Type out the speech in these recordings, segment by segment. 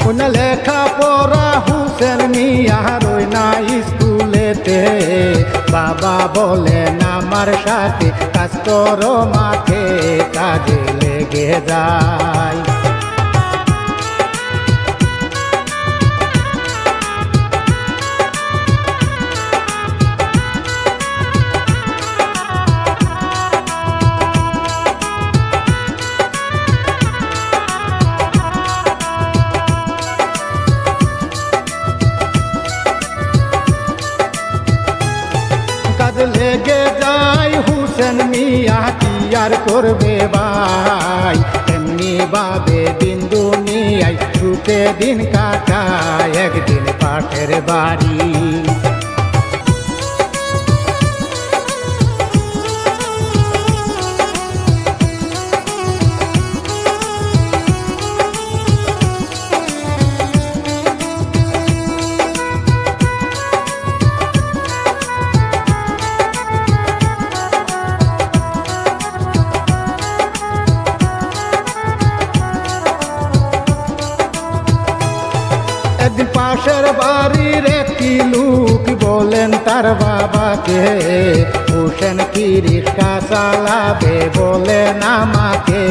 ওনা লেখা পড়া হুসেন মিয়া রই না স্কুলেতে বাবা বলেন আমার সাথে কাজ করো মাঠে কাজে লেগে যায় লেগে যায় হুসেন মিয়া কি আর করবে ভাই এমনি ভাবে দিন দুনিয়ায় সুখে দিন কাটায় একদিন পাঠের বাড়ি একদিন পাশের বাড়ির একটি লোক বলেন তার বাবাকে হুসেন কি রিক্সা চালাবে বলেন আমাকে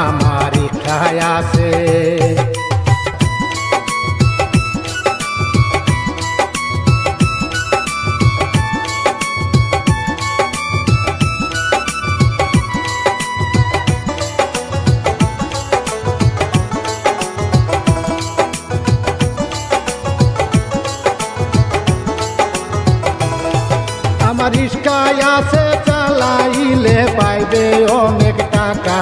আমার রিক্সায় আছে আমার রিক্সায় আছে চালাইলে পাইবে অনেক টাকা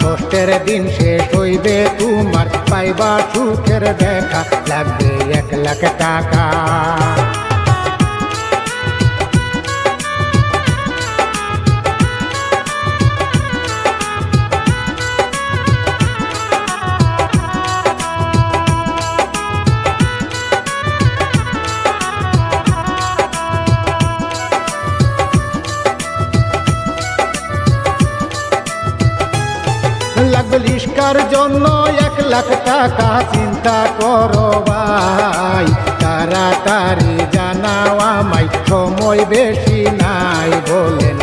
কষ্টের দিন শেষ হইবে তোমার পাইবা সুখের দেখা লাগবে 1 লাখ টাকা লাগবে রিক্সার জন্য 1 লাখ টাকা চিন্তা করো ভাই তাড়াতাড়ি জানাও আমায় সময় বেশি নাই বলেন